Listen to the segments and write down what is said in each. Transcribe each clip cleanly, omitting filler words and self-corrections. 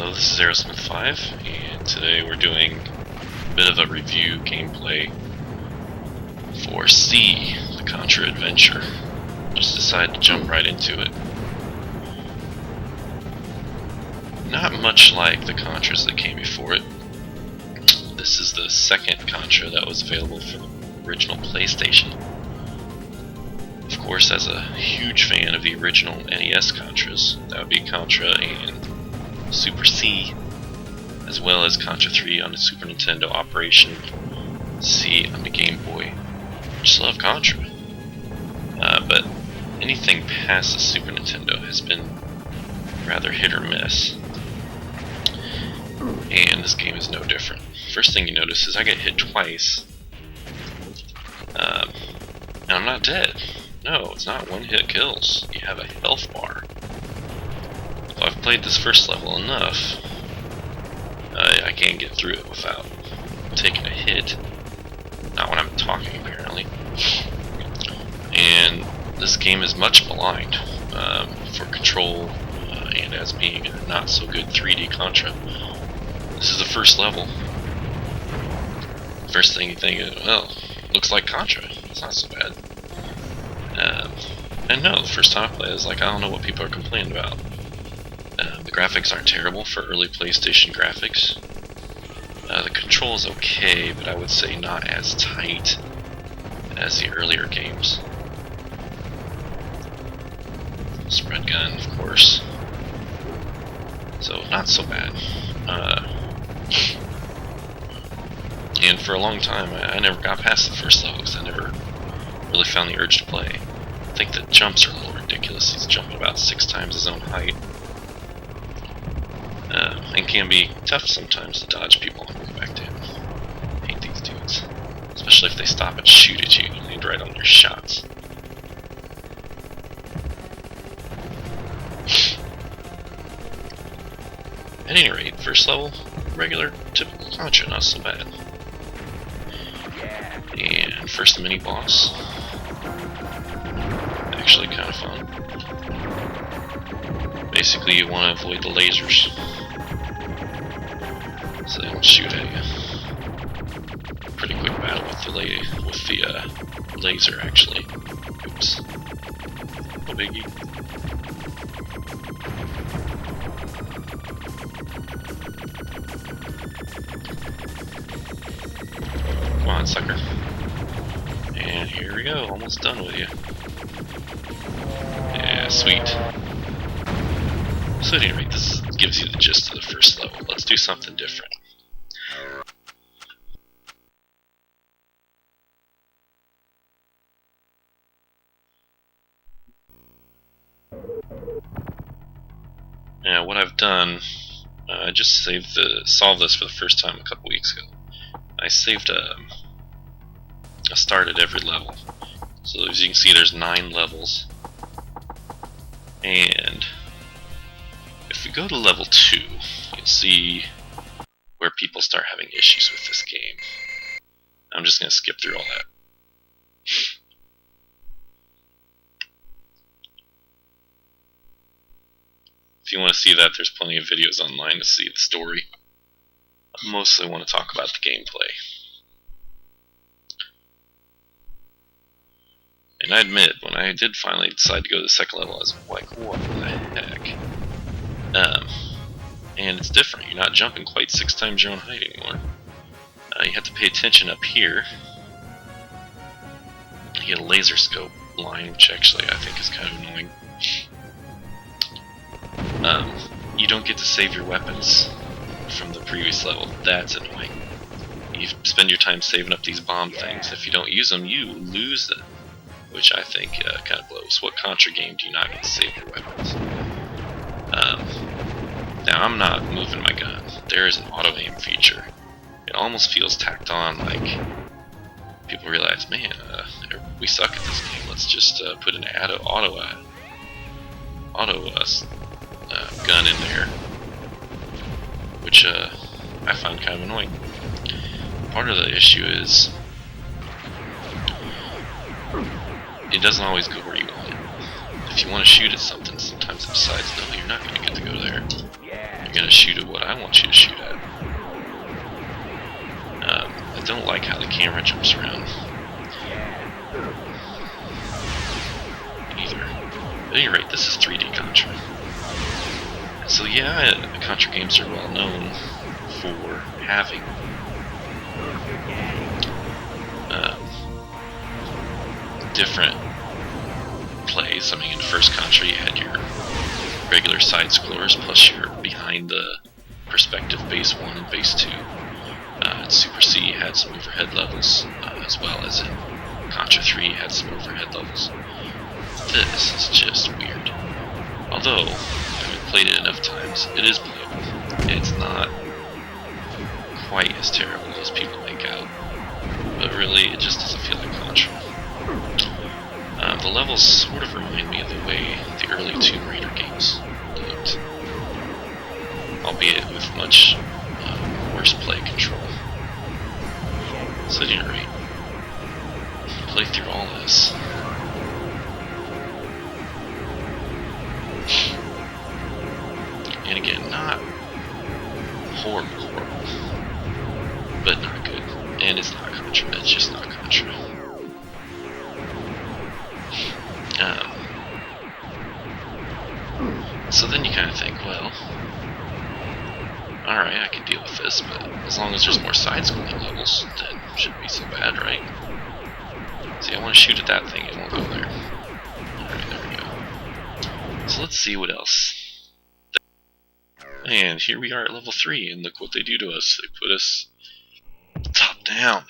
Hello, this is Aerosmith5, and today we're doing a bit of a review gameplay for C, the Contra adventure. Just decided to jump right into it. Not much like the Contras that came before it. This is the second Contra that was available for the original PlayStation. Of course, as a huge fan of the original NES Contras, that would be Contra and Super C, as well as Contra 3 on the Super Nintendo Operation C on the Game Boy. Just love Contra. But anything past the Super Nintendo has been rather hit or miss. And this game is no different. First thing you notice is I get hit twice. And I'm not dead. No, it's not one hit kills. You have a health bar. So I've played this first level enough. I can't get through it without taking a hit. Not when I'm talking, apparently. And this game is much maligned for control and as being a not so good 3D Contra. This is the first level. First thing you think is, well, looks like Contra. It's not so bad. And no, the first time I played, I was like, I don't know what people are complaining about. The graphics aren't terrible for early PlayStation graphics. The control is okay, but I would say not as tight as the earlier games. Spread gun, of course. So, not so bad. And for a long time, I never got past the first level because I never really found the urge to play. I think the jumps are a little ridiculous. He's jumping about 6 times his own height. And can be tough sometimes to dodge people and move back to him. I hate these dudes. Especially if they stop and shoot at you and land right on your shots. At any rate, first level, regular, typical Contra, not so bad. And first mini boss, actually kind of fun. Basically, you want to avoid the lasers, so they don't shoot at you. Pretty quick battle with the laser, actually. Oops, no biggie. Come on, sucker. And here we go, almost done with you. Yeah, sweet. So at any rate, this gives you the gist of the first level. Let's do something different. Now, what I've done, I just solved this for the first time a couple weeks ago. I saved a start at every level. So as you can see, there's 9 levels. And if we go to level 2, you'll see where people start having issues with this game. I'm just going to skip through all that. If you want to see that, there's plenty of videos online to see the story. I mostly want to talk about the gameplay. And I admit, when I did finally decide to go to the second level, I was like, what the heck? And it's different. You're not jumping quite 6 times your own height anymore. You have to pay attention up here. You get a laser scope line, which actually I think is kind of annoying. You don't get to save your weapons from the previous level. That's annoying. You spend your time saving up these bomb things. If you don't use them, you lose them, which I think kind of blows. What Contra game do you not get to save your weapons? Now, I'm not moving my gun. There is an auto-aim feature. It almost feels tacked on, like people realize, man, we suck at this game. Let's just put an auto gun in there, which I find kind of annoying. Part of the issue is it doesn't always go where you want it. If you want to shoot at something, sometimes sometimes it decides, no, you're not going to get to go there. You're going to shoot at what I want you to shoot at. I don't like how the camera jumps around either. At any rate, this is 3D Contra. So yeah, Contra games are well known for having different plays. I mean, in the first Contra you had your regular side-scrollers plus your behind the perspective base 1 and base 2. In Super C you had some overhead levels, as well as in Contra 3 you had some overhead levels. This is just weird. Although, I've played it enough times, it is playable. It's not quite as terrible as people make out, but really it just doesn't feel like Contra. The levels sort of remind me of the way the early Tomb Raider games looked, albeit with much worse play control. So at any rate, play through all this. And again, not horrible, but not good. And it's not Contra, it's just not Contra. So then you kind of think, well, alright, I can deal with this, but as long as there's more side-scrolling levels, then it shouldn't be so bad, right? See, I want to shoot at that thing, it won't go there. Alright, there we go. So let's see what else. And here we are at level 3, and look what they do to us. They put us top down.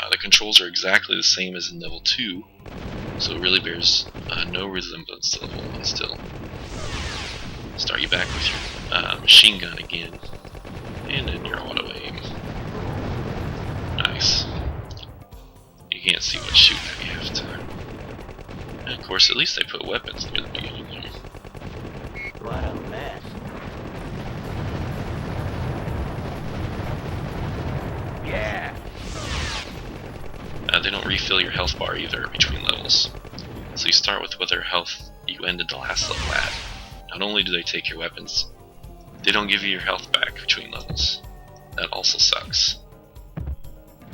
The controls are exactly the same as in level 2, so it really bears no resemblance to level 1 still. Start you back with your machine gun again, and then your auto aim. Nice. You can't see what's shooting at you half the time. And of course, at least they put weapons near the beginning there. What a mess. Yeah. They don't refill your health bar either between levels. So you start with whatever health you ended the last level at. Not only do they take your weapons, they don't give you your health back between levels. That also sucks.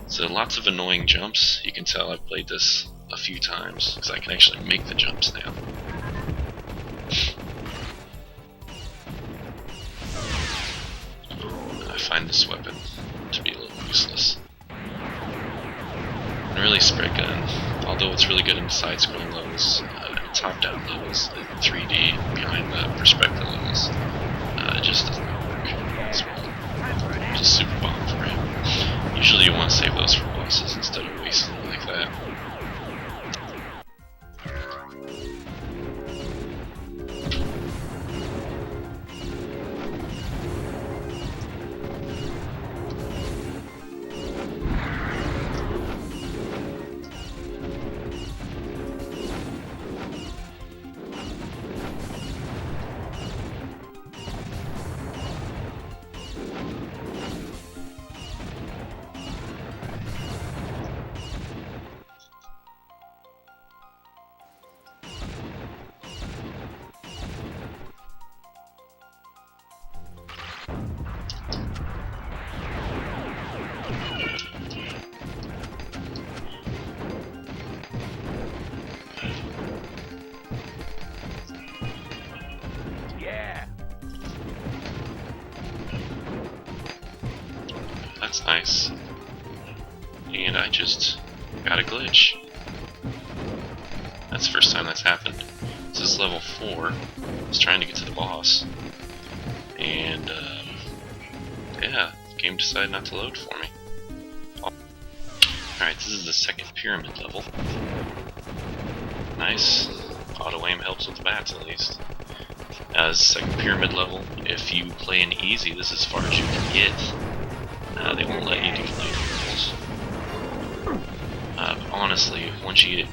So lots of annoying jumps. You can tell I've played this a few times, because I can actually make the jumps now. I find this weapon to be a little useless. And really, Spray Gun, although it's really good in side-scrolling levels, top-down levels, in 3D, behind the perspective levels, it just does not work as well. Just super bomb for him. Usually you want to save those for bosses instead of wasting them like that. That's nice. And I just got a glitch. That's the first time that's happened. This is level 4. I was trying to get to the boss. And, yeah, the game decided not to load for me. Alright, this is the second pyramid level. Nice. Auto aim helps with the bats at least. As second pyramid level, if you play in easy, this is as far as you can get. They won't let you do later levels. Honestly, once you get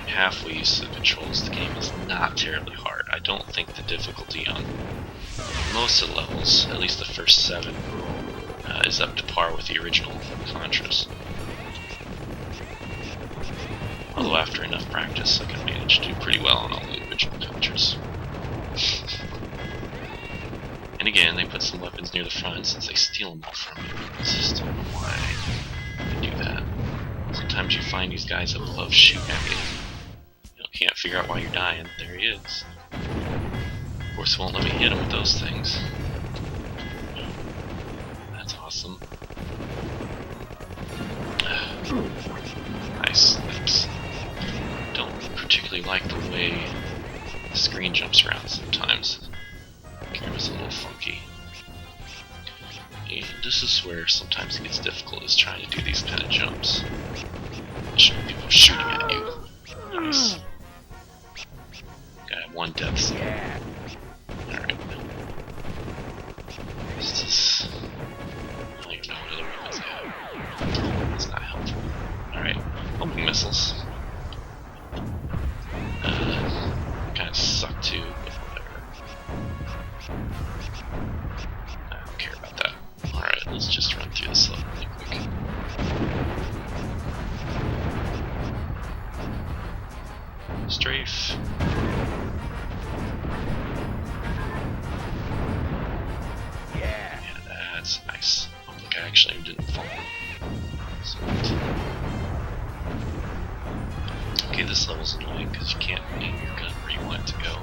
halfway used to the controls, the game is not terribly hard. I don't think the difficulty on most of the levels, at least the first 7, is up to par with the original Contras. Although after enough practice, I can manage to do pretty well on all the original Contras. And again, they put some weapons near the front since they steal them all from you. I just don't know why they do that. Sometimes you find these guys up above shooting at you. You can't figure out why you're dying. There he is. Of course, it won't let me hit him with those things. That's awesome. Nice. Oops. Don't particularly like the way the screen jumps around sometimes. The camera's a little funky. And this is where sometimes it gets difficult, is trying to do these kind of jumps. People shooting at you. Nice. Got one death zone. Alright. This is... I don't even know what other weapons I have. That's not helpful. Alright. Homing missiles. Kind of suck too, but whatever. I don't care about that. Alright, let's just run through this level really quick. Strafe. Yeah. Yeah, that's nice. Oh, look, I actually didn't fall. Sweet. Okay, this level's annoying because you can't aim your gun where you want it to go.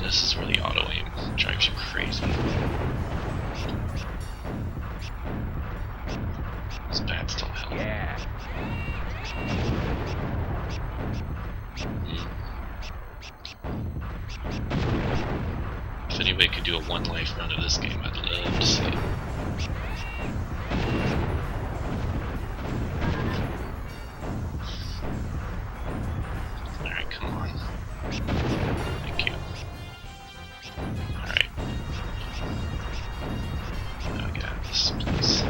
This is where the auto aim drives you crazy. Those bats don't help. Yeah. If anybody could do a one life run of this game, I'd love to see it. Alright, come on. Thank you. Alright. Now I get out of this place.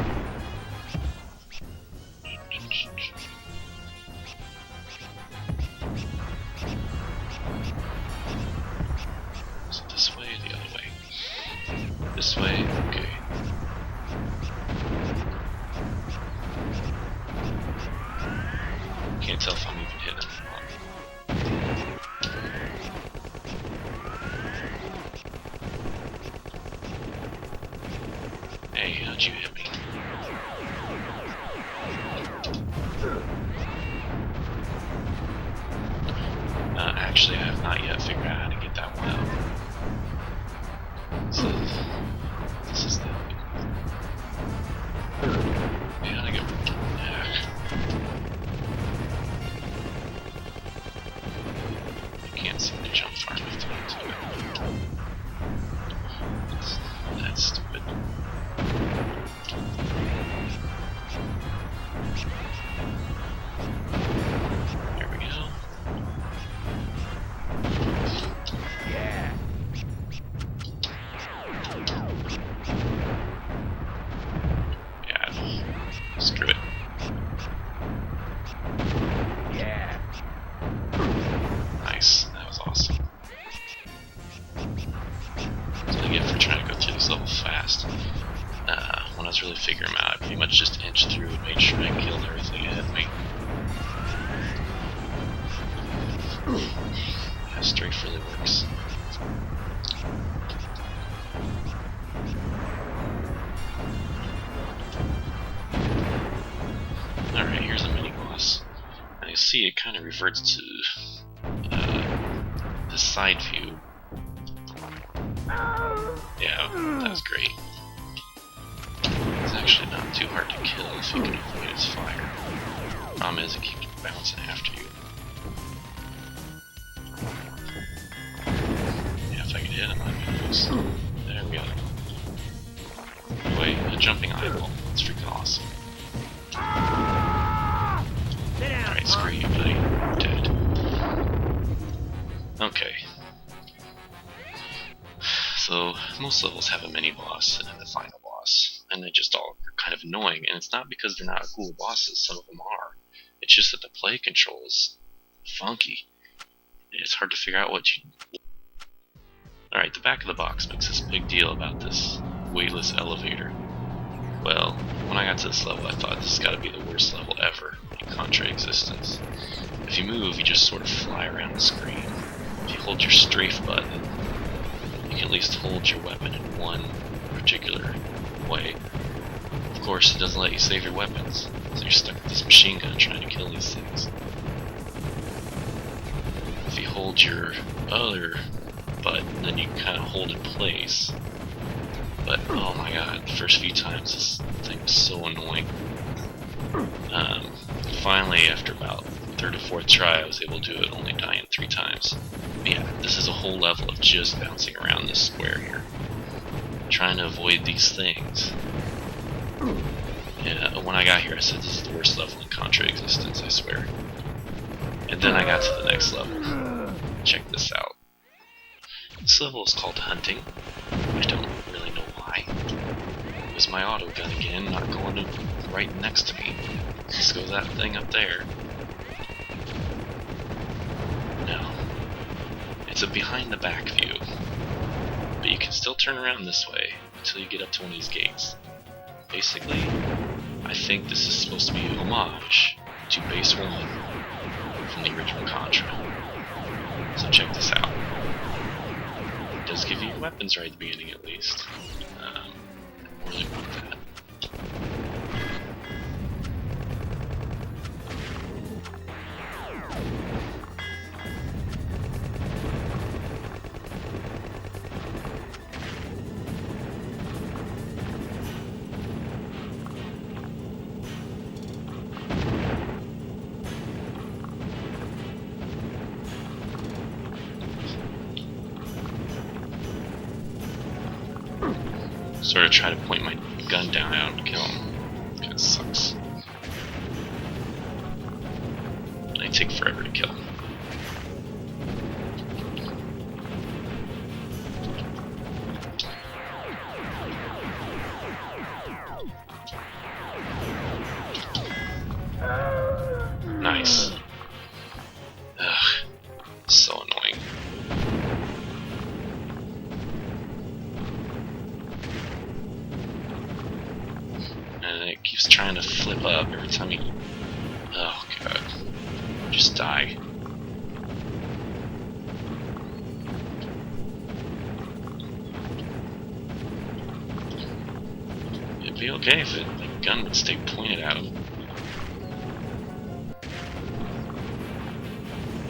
Is it this way or the other way? This way? Okay. Can't tell if I'm even hitting him or not. Hey, how'd you hit me? Actually, I have not yet figured out how to get that one out. So, this is the... Yeah, how to get... I can't seem to jump far enough to get to it. That's stupid. Here we go. Yeah. Yeah. Screw it. Yeah. Nice. That was awesome. That's what I get for trying to go through this level fast. When I was really figuring them out, I pretty much just inched through and made sure I killed everything ahead of me. Yeah, strafe really works. Alright, here's a mini boss. And you see it kind of reverts to the side view. Yeah, that was great. It's actually not too hard to kill if you can avoid its fire. Problem is, it keeps bouncing after you. Yeah, if I could hit him, I'd be nice. There we go. Anyway, a jumping eyeball. It's freaking awesome. Alright, screw you, buddy. You're dead. Okay. So, most levels have a mini-boss and then the final boss. And they just all are kind of annoying. And it's not because they're not cool bosses, some of them are. It's just that the play control is funky. It's hard to figure out what you... Alright, the back of the box makes this big deal about this weightless elevator. Well, when I got to this level, I thought this has got to be the worst level ever in Contra existence. If you move, you just sort of fly around the screen. If you hold your strafe button, you can at least hold your weapon in one particular way. Of course, it doesn't let you save your weapons, so you're stuck with this machine gun trying to kill these things. If you hold your other button, then you kind of hold in place. But oh my god, the first few times this thing was so annoying. Finally, after about third or fourth try, I was able to do it, only dying 3 times. But yeah, this is a whole level of just bouncing around this square here, trying to avoid these things. Yeah, when I got here, I said this is the worst level in Contra existence, I swear. And then I got to the next level. Check this out. This level is called Hunting. I don't really know why. It was my auto gun again, not going to right next to me. Let's go that thing up there. No. It's a behind the back view. But you can still turn around this way until you get up to one of these gates. Basically, I think this is supposed to be a homage to Base 1 from the original Contra. So check this out. It does give you weapons right at the beginning at least. I don't really want that. Sort of try to point my gun down at him to kill him. Kinda sucks. They take forever to kill him. Nice. Ugh. So annoying. And it keeps trying to flip up every time you... Oh god. Just die. It'd be okay if the gun would stay pointed at him.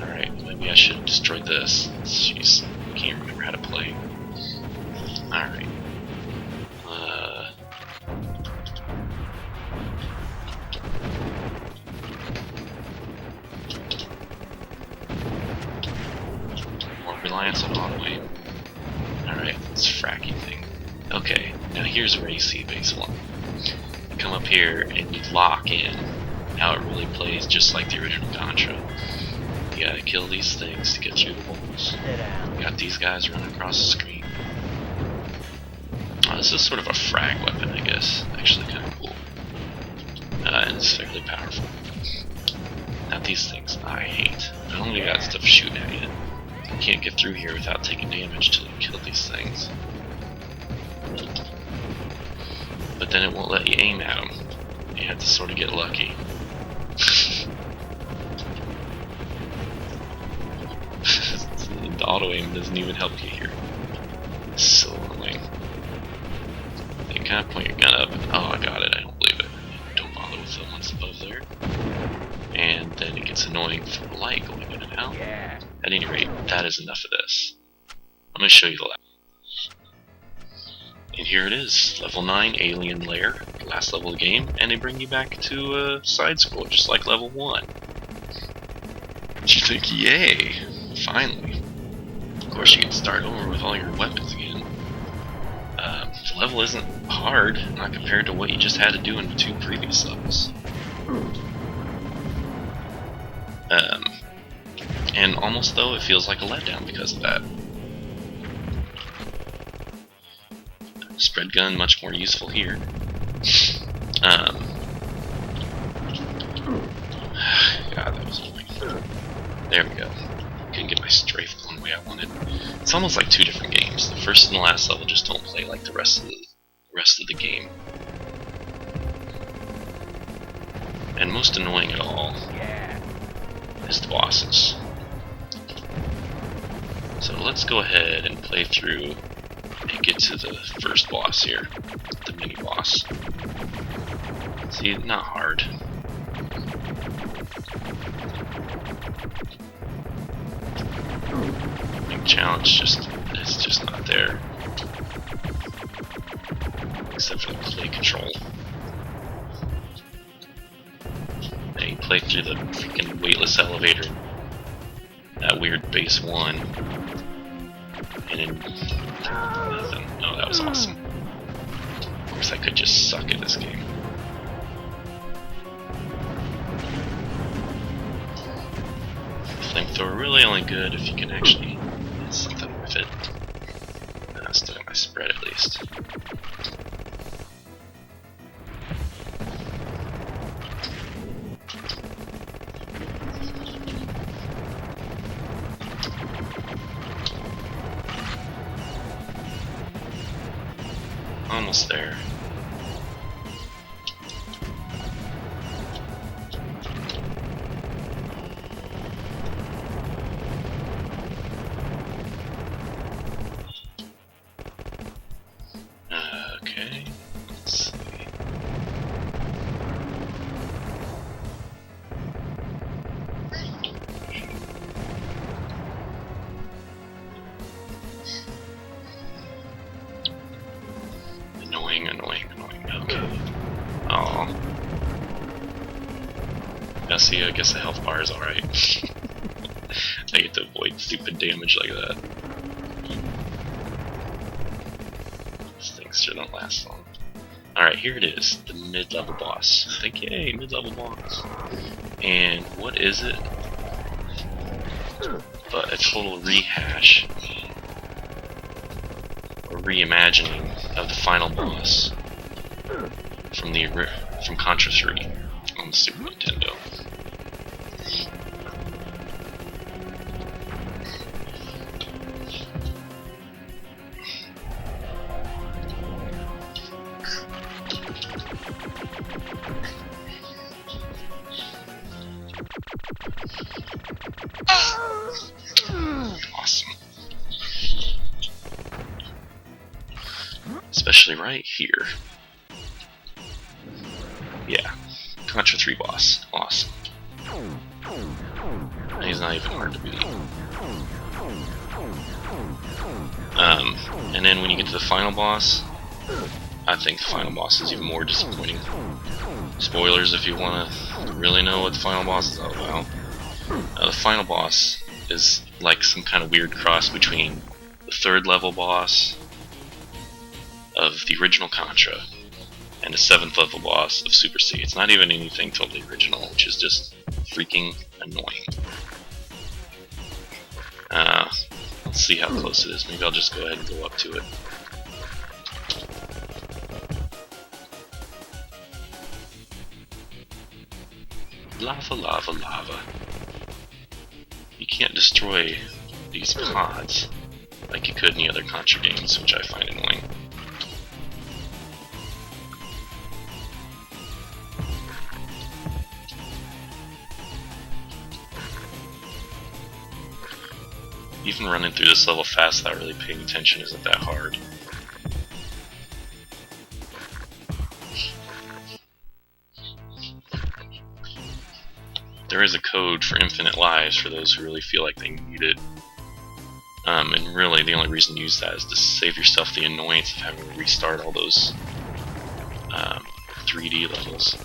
Alright, maybe I should have destroyed this. Jeez, I can't remember how to play. Alright. Reliance on auto aim. Alright, this fracky thing. Okay, now here's where you see Base 1. You come up here and you lock in. Now it really plays just like the original Contra. You gotta kill these things to get through the walls. You got these guys running across the screen. This is sort of a frag weapon, I guess. Actually kind of cool. And it's fairly powerful. Now these things I hate. I only got stuff shooting at you. You can't get through here without taking damage till you kill these things. But then it won't let you aim at them. You have to sort of get lucky. The auto aim doesn't even help you here. It's so annoying. You kind of point your gun up and, oh, I got it, I don't believe it. Don't bother with the ones above there. And then it gets annoying for the light going in and out. Yeah. At any rate, that is enough of this. I'm going to show you the last. And here it is, level 9, Alien Lair, last level of the game, and they bring you back to a side scroll, just like level 1. You think, yay, finally. Of course you can start over with all your weapons again. The level isn't hard, not compared to what you just had to do in the 2 previous levels. And almost though, it feels like a letdown because of that. Spread gun, much more useful here. God, that was annoying. There we go. Couldn't get my strafe going the way I wanted. It's almost like 2 different games. The first and the last level just don't play like the rest of the game. and most annoying at all Yeah. is the bosses. So let's go ahead and play through and get to the first boss here, the mini boss. See, not hard. Big challenge it's just not there. Except for the play control. And you play through the freaking weightless elevator, that weird base 1, and then nothing. Oh, that was awesome. Of course, I could just suck at this game. Flamethrower really only good if you can actually hit something with it. I still got my spread at least. Almost there. Okay, let's see. Annoying. Okay. Oh. Yeah, see, I guess the health bar is alright. I get to avoid stupid damage like that. These things sure don't last long. Alright, here it is, the mid-level boss. I think, yay, mid-level boss. And what is it? But a total rehash or reimagining of the final boss from Contra 3 on the Super Nintendo. Awesome. Especially right here. Yeah, Contra 3 boss. Awesome. He's not even hard to beat. And then when you get to the final boss, I think the final boss is even more disappointing. Spoilers if you want to really know what the final boss is all about. The final boss is like some kind of weird cross between the 3rd level boss of the original Contra and the 7th level boss of Super C. It's not even anything totally original, which is just freaking annoying. Let's see how close it is. Maybe I'll just go ahead and go up to it. Lava, lava, lava. You can't destroy these pods like you could in the other Contra games, which I find annoying. Even running through this level fast without really paying attention isn't that hard. There is a code for infinite lives for those who really feel like they need it. And really the only reason to use that is to save yourself the annoyance of having to restart all those 3D levels.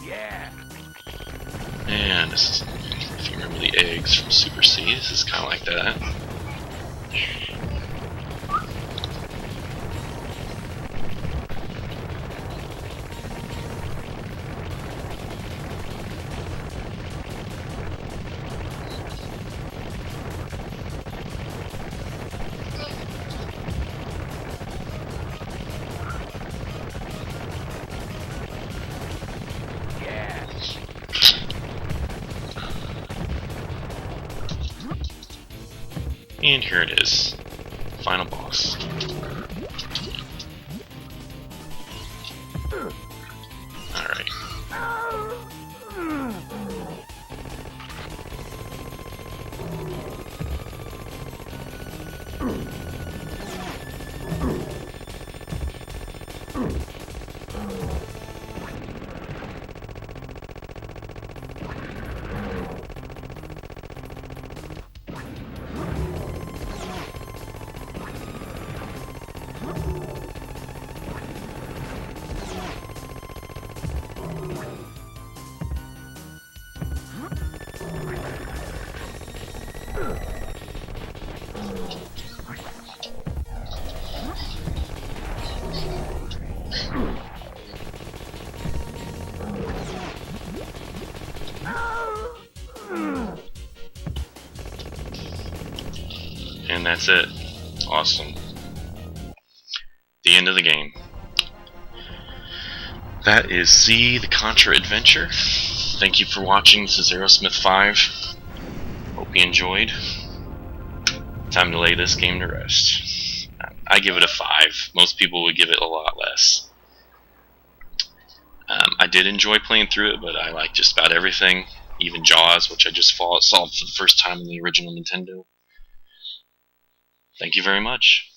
Yeah. And this is, if you remember the eggs from Super C, this is kind of like that. Yeah. And here it is. Final boss. Alright. And that's it. Awesome. The end of the game. That is C, the Contra Adventure. Thank you for watching. This is Aerosmith 5. Hope you enjoyed. Time to lay this game to rest. I give it a 5. Most people would give it a lot less. I did enjoy playing through it, but I like just about everything. Even Jaws, which I just solved for the first time in the original Nintendo. Thank you very much.